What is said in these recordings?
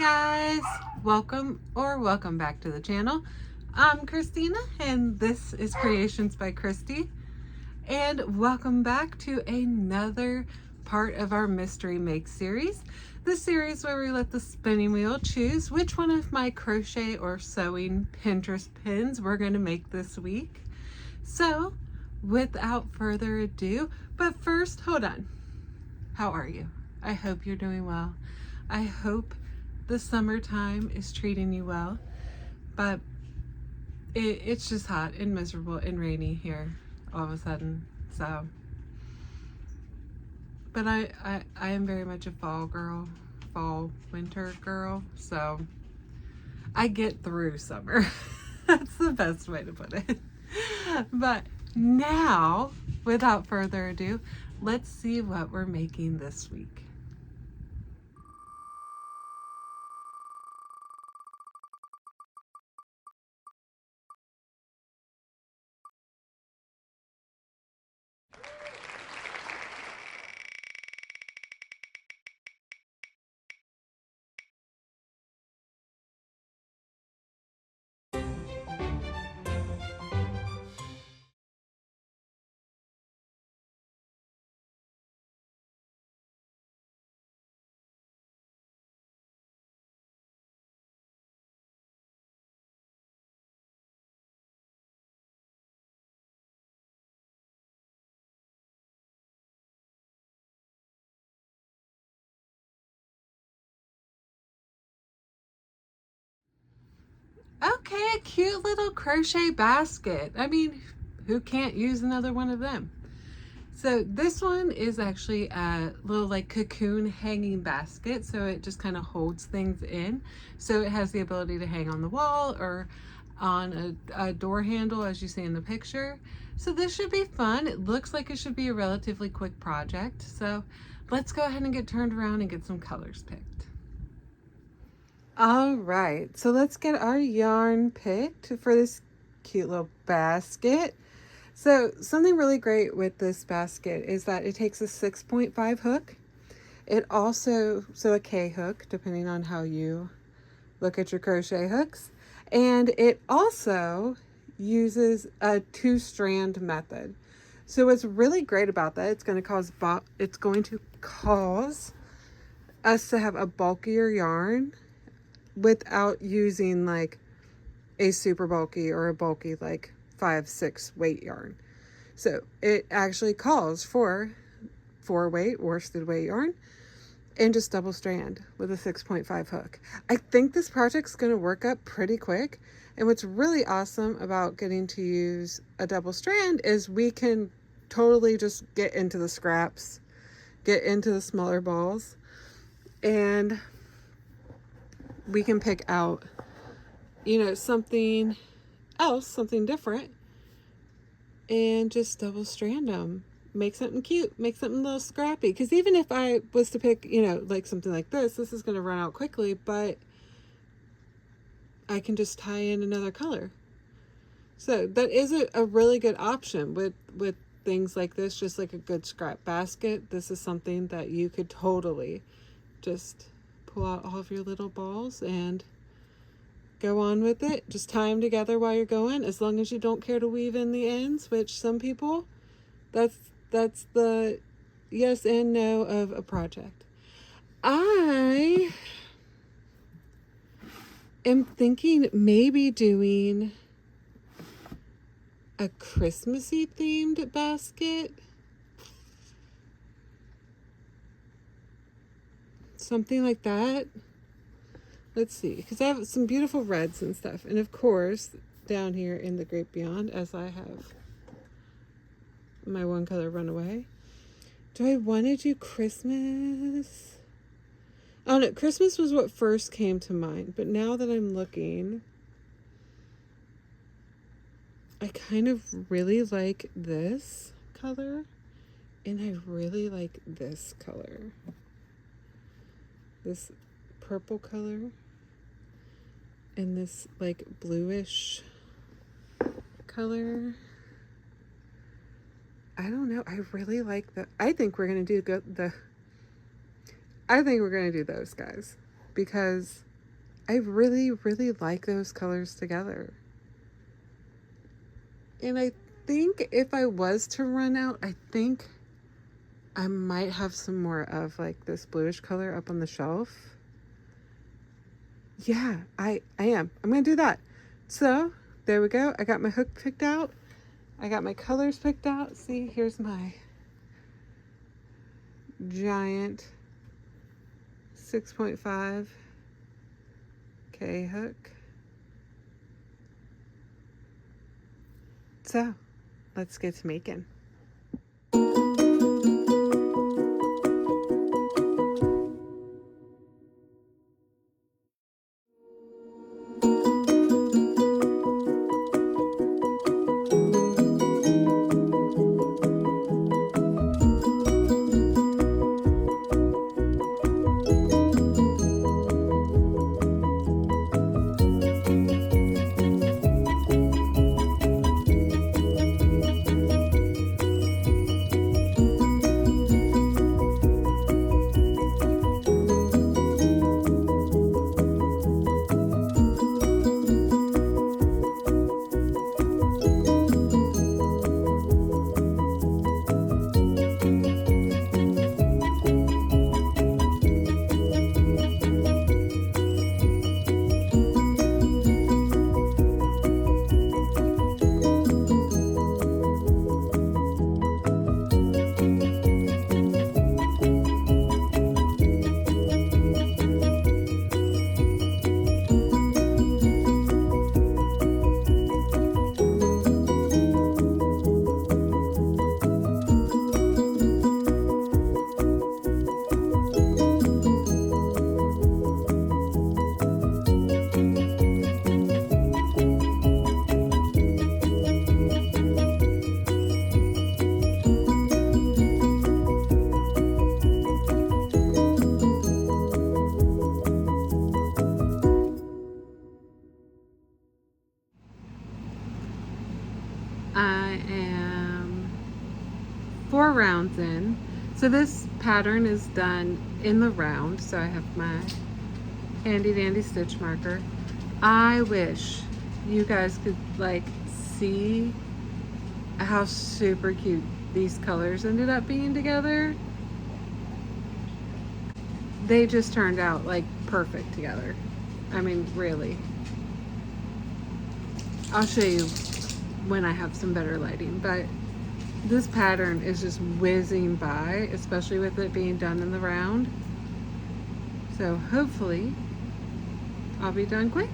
guys, welcome back to the channel. I'm Christina and this is Creations by Christy, and welcome back to another part of our Mystery Make series, the series where we let the spinning wheel choose which one of my crochet or sewing Pinterest pins we're going to make this week. So without further ado, but first, hold on. How are you? I hope you're doing well. I hope the summertime is treating you well, but it's just hot and miserable and rainy here all of a sudden. So, but I am very much a fall girl, winter girl. So I get through summer. That's the best way to put it. But now, without further ado, let's see what we're making this week. Okay, a cute little crochet basket. I mean, who can't use another one of them? So this one is actually a little like cocoon hanging basket. So it just kind of holds things in. So it has the ability to hang on the wall or on a door handle, as you see in the picture. So this should be fun. It looks like it should be a relatively quick project. So let's go ahead and get turned around and get some colors picked. All right, so let's get our yarn picked for this cute little basket. So something really great with this basket is that it takes a 6.5 hook. It also, so a K hook, depending on how you look at your crochet hooks. And it also uses a 2-strand method. So what's really great about that, it's going to cause us to have a bulkier yarn without using like a super bulky or a bulky like 5-6 weight yarn. So it actually calls for 4-weight worsted weight yarn and just double strand with a 6.5 hook. I think this project's going to work up pretty quick. And what's really awesome about getting to use a double strand is we can totally just get into the scraps, get into the smaller balls, and we can pick out, something else, something different, and just double strand them. Make something cute, make something a little scrappy. Because even if I was to pick, like something like this is going to run out quickly, but I can just tie in another color. So that is a really good option with things like this, just like a good scrap basket. This is something that you could totally just pull out all of your little balls and go on with it. Just tie them together while you're going, as long as you don't care to weave in the ends, which some people, that's the yes and no of a project. I am thinking maybe doing a Christmassy themed basket. Something like that. Let's see, because I have some beautiful reds and stuff. And of course, down here in the Great Beyond, as I have my one color runaway. Do I want to do Christmas? Oh no, Christmas was what first came to mind. But now that I'm looking, I kind of really like this color. And I really like this color. This purple color. And this like bluish color. I don't know. I really like the, I think we're going to do those guys, because I really, really like those colors together. And I think if I was to run out, I think I might have some more of like this bluish color up on the shelf. Yeah, I am. I'm going to do that. So there we go. I got my hook picked out. I got my colors picked out. See, here's my giant 6.5 K hook. So let's get to making. I am 4 rounds in. So this pattern is done in the round. So I have my handy dandy stitch marker. I wish you guys could like see how super cute these colors ended up being together. They just turned out like perfect together. I mean, really. I'll show you when I have some better lighting, but this pattern is just whizzing by, especially with it being done in the round. So hopefully I'll be done quick.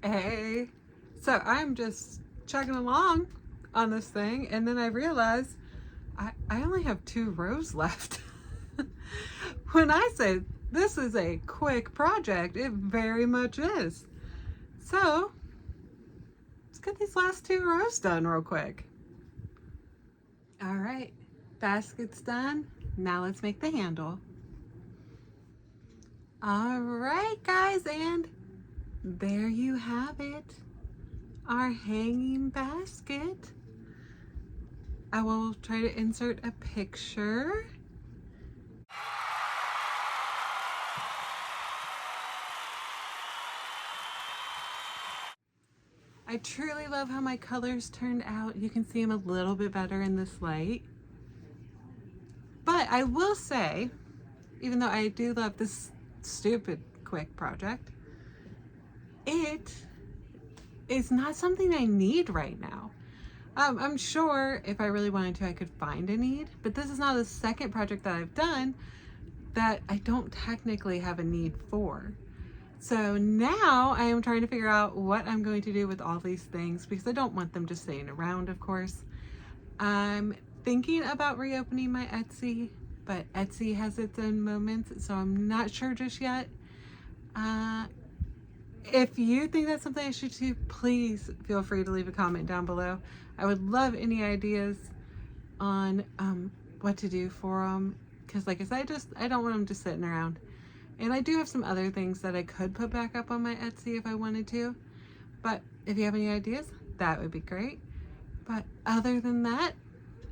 Hey, so I'm just chugging along on this thing, and then I realize I only have 2 rows left. When I say this is a quick project, it very much is. So let's get these last 2 rows done real quick. All right, basket's done. Now let's make the handle. All right, guys, and there you have it, our hanging basket. I will try to insert a picture. I truly love how my colors turned out. You can see them a little bit better in this light. But I will say, even though I do love this stupid quick project, it is not something I need right now. I'm sure if I really wanted to, I could find a need, but this is now the second project that I've done that I don't technically have a need for. So now I am trying to figure out what I'm going to do with all these things because I don't want them just staying around, of course. I'm thinking about reopening my Etsy, but Etsy has its own moments, so I'm not sure just yet. If you think that's something I should do, please feel free to leave a comment down below. I would love any ideas on what to do for them because, like I said, I don't want them just sitting around. And I do have some other things that I could put back up on my Etsy if I wanted to. But if you have any ideas, that would be great. But other than that,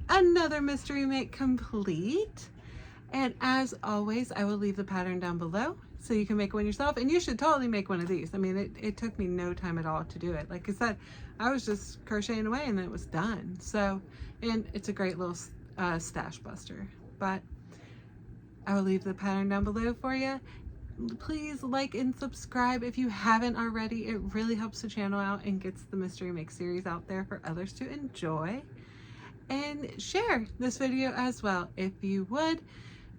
another mystery make complete. And as always, I will leave the pattern down below so you can make one yourself. And you should totally make one of these. I mean, it took me no time at all to do it. Like I said, I was just crocheting away and then it was done. So, and it's a great little stash buster. But I will leave the pattern down below for you. Please like and subscribe if you haven't already. It really helps the channel out and gets the Mystery Make series out there for others to enjoy. And share this video as well if you would,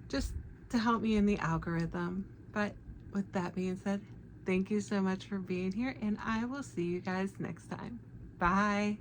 just to help me in the algorithm. But with that being said, thank you so much for being here, and I will see you guys next time. Bye.